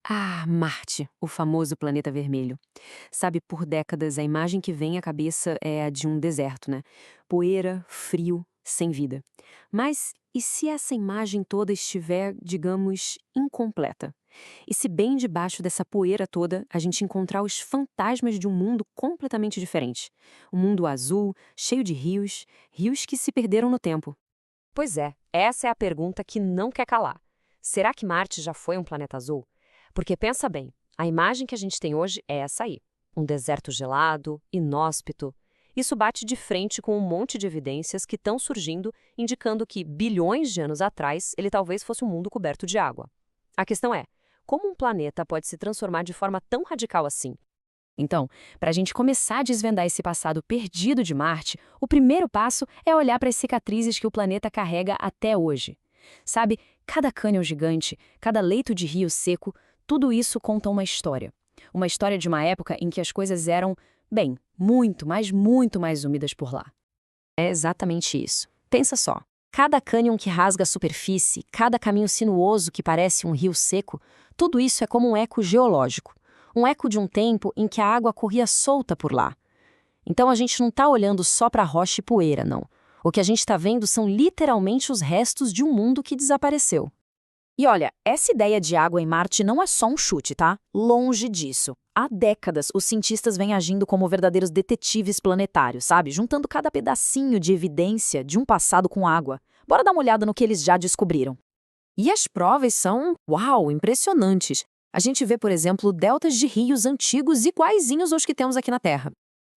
Ah, Marte, o famoso planeta vermelho. Sabe, por décadas, a imagem que vem à cabeça é a de um deserto, né? Poeira, frio, sem vida. Mas e se essa imagem toda estiver, digamos, incompleta? E se bem debaixo dessa poeira toda a gente encontrar os fantasmas de um mundo completamente diferente? Um mundo azul, cheio de rios, rios que se perderam no tempo. Pois é, essa é a pergunta que não quer calar. Será que Marte já foi um planeta azul? Porque pensa bem, a imagem que a gente tem hoje é essa aí. Um deserto gelado, inóspito. Isso bate de frente com um monte de evidências que estão surgindo, indicando que, bilhões de anos atrás, ele talvez fosse um mundo coberto de água. A questão é, como um planeta pode se transformar de forma tão radical assim? Então, para a gente começar a desvendar esse passado perdido de Marte, o primeiro passo é olhar para as cicatrizes que o planeta carrega até hoje. Sabe, cada cânion gigante, cada leito de rio seco, tudo isso conta uma história. Uma história de uma época em que as coisas eram, bem, muito, mas muito mais úmidas por lá. É exatamente isso. Pensa só. Cada cânion que rasga a superfície, cada caminho sinuoso que parece um rio seco, tudo isso é como um eco geológico. Um eco de um tempo em que a água corria solta por lá. Então a gente não está olhando só para rocha e poeira, não. O que a gente está vendo são literalmente os restos de um mundo que desapareceu. E olha, essa ideia de água em Marte não é só um chute, tá? Longe disso. Há décadas, os cientistas vêm agindo como verdadeiros detetives planetários, sabe? Juntando cada pedacinho de evidência de um passado com água. Bora dar uma olhada no que eles já descobriram. E as provas são, uau, impressionantes. A gente vê, por exemplo, deltas de rios antigos iguaizinhos aos que temos aqui na Terra.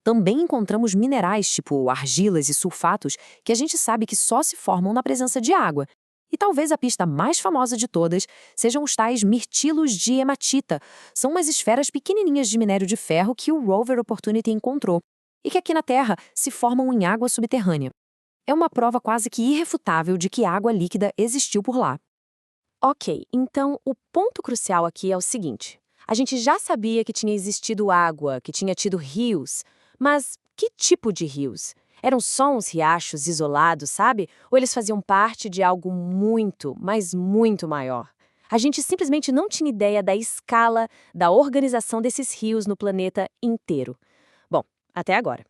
Também encontramos minerais, tipo argilas e sulfatos, que a gente sabe que só se formam na presença de água. E talvez a pista mais famosa de todas sejam os tais mirtilos de hematita. São umas esferas pequenininhas de minério de ferro que o rover Opportunity encontrou e que aqui na Terra se formam em água subterrânea. É uma prova quase que irrefutável de que água líquida existiu por lá. Ok, então o ponto crucial aqui é o seguinte: a gente já sabia que tinha existido água, que tinha tido rios, mas que tipo de rios? Eram só uns riachos isolados, sabe? Ou eles faziam parte de algo muito, mas muito maior? A gente simplesmente não tinha ideia da escala da organização desses rios no planeta inteiro. Bom, até agora.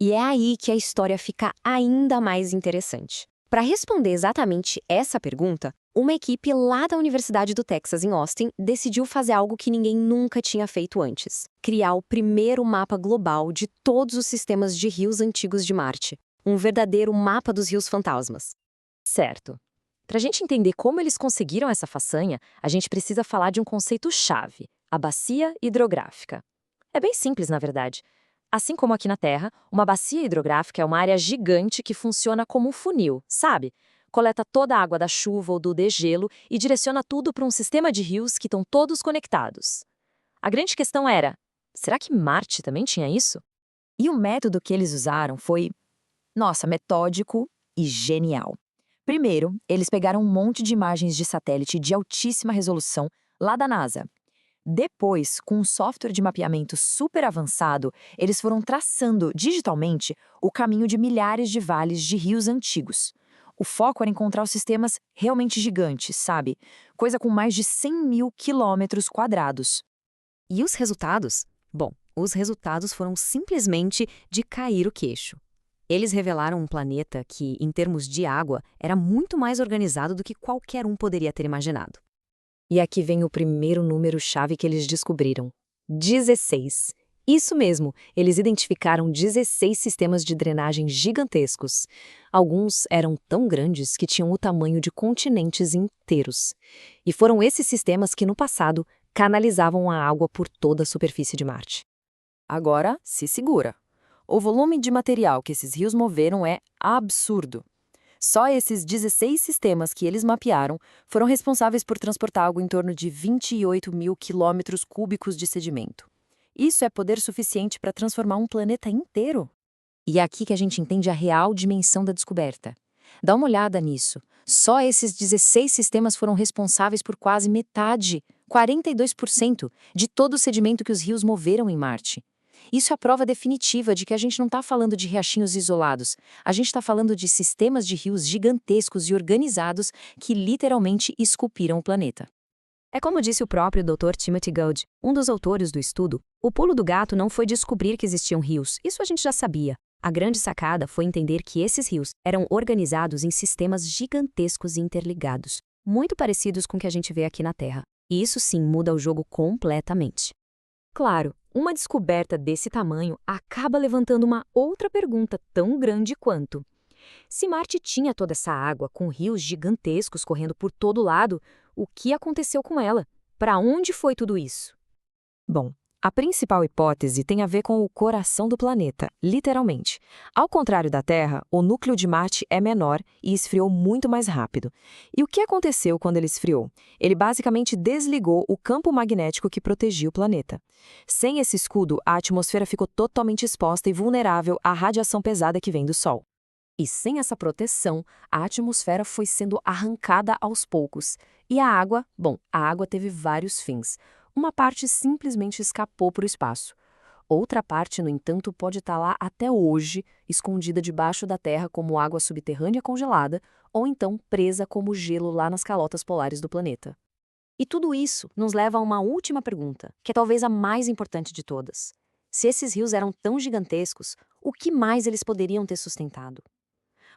E é aí que a história fica ainda mais interessante. Para responder exatamente essa pergunta, uma equipe lá da Universidade do Texas, em Austin, decidiu fazer algo que ninguém nunca tinha feito antes: criar o primeiro mapa global de todos os sistemas de rios antigos de Marte. Um verdadeiro mapa dos rios fantasmas. Certo. Para a gente entender como eles conseguiram essa façanha, a gente precisa falar de um conceito-chave: a bacia hidrográfica. É bem simples, na verdade. Assim como aqui na Terra, uma bacia hidrográfica é uma área gigante que funciona como um funil, sabe? Coleta toda a água da chuva ou do degelo e direciona tudo para um sistema de rios que estão todos conectados. A grande questão era: será que Marte também tinha isso? E o método que eles usaram foi, nossa, metódico e genial. Primeiro, eles pegaram um monte de imagens de satélite de altíssima resolução lá da NASA. Depois, com um software de mapeamento super avançado, eles foram traçando digitalmente o caminho de milhares de vales de rios antigos. O foco era encontrar os sistemas realmente gigantes, sabe? Coisa com mais de 100 mil quilômetros quadrados. E os resultados? Bom, os resultados foram simplesmente de cair o queixo. Eles revelaram um planeta que, em termos de água, era muito mais organizado do que qualquer um poderia ter imaginado. E aqui vem o primeiro número-chave que eles descobriram: 16. Isso mesmo, eles identificaram 16 sistemas de drenagem gigantescos. Alguns eram tão grandes que tinham o tamanho de continentes inteiros. E foram esses sistemas que, no passado, canalizavam a água por toda a superfície de Marte. Agora, se segura. O volume de material que esses rios moveram é absurdo. Só esses 16 sistemas que eles mapearam foram responsáveis por transportar algo em torno de 28 mil quilômetros cúbicos de sedimento. Isso é poder suficiente para transformar um planeta inteiro. E é aqui que a gente entende a real dimensão da descoberta. Dá uma olhada nisso. Só esses 16 sistemas foram responsáveis por quase metade, 42%, de todo o sedimento que os rios moveram em Marte. Isso é a prova definitiva de que a gente não está falando de riachinhos isolados. A gente está falando de sistemas de rios gigantescos e organizados que literalmente esculpiram o planeta. É como disse o próprio Dr. Timothy Gould, um dos autores do estudo, o pulo do gato não foi descobrir que existiam rios, isso a gente já sabia. A grande sacada foi entender que esses rios eram organizados em sistemas gigantescos e interligados, muito parecidos com o que a gente vê aqui na Terra. E isso sim muda o jogo completamente. Claro, uma descoberta desse tamanho acaba levantando uma outra pergunta tão grande quanto: se Marte tinha toda essa água com rios gigantescos correndo por todo lado, o que aconteceu com ela? Para onde foi tudo isso? Bom, a principal hipótese tem a ver com o coração do planeta, literalmente. Ao contrário da Terra, o núcleo de Marte é menor e esfriou muito mais rápido. E o que aconteceu quando ele esfriou? Ele basicamente desligou o campo magnético que protegia o planeta. Sem esse escudo, a atmosfera ficou totalmente exposta e vulnerável à radiação pesada que vem do Sol. E sem essa proteção, a atmosfera foi sendo arrancada aos poucos. E a água? Bom, a água teve vários fins. Uma parte simplesmente escapou para o espaço. Outra parte, no entanto, pode estar lá até hoje, escondida debaixo da Terra como água subterrânea congelada, ou então presa como gelo lá nas calotas polares do planeta. E tudo isso nos leva a uma última pergunta, que é talvez a mais importante de todas. Se esses rios eram tão gigantescos, o que mais eles poderiam ter sustentado?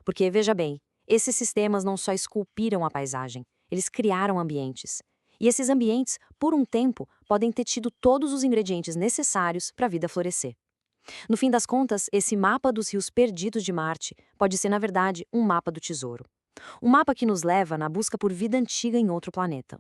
Porque, veja bem, esses sistemas não só esculpiram a paisagem, eles criaram ambientes. E esses ambientes, por um tempo, podem ter tido todos os ingredientes necessários para a vida florescer. No fim das contas, esse mapa dos rios perdidos de Marte pode ser, na verdade, um mapa do tesouro. Um mapa que nos leva na busca por vida antiga em outro planeta.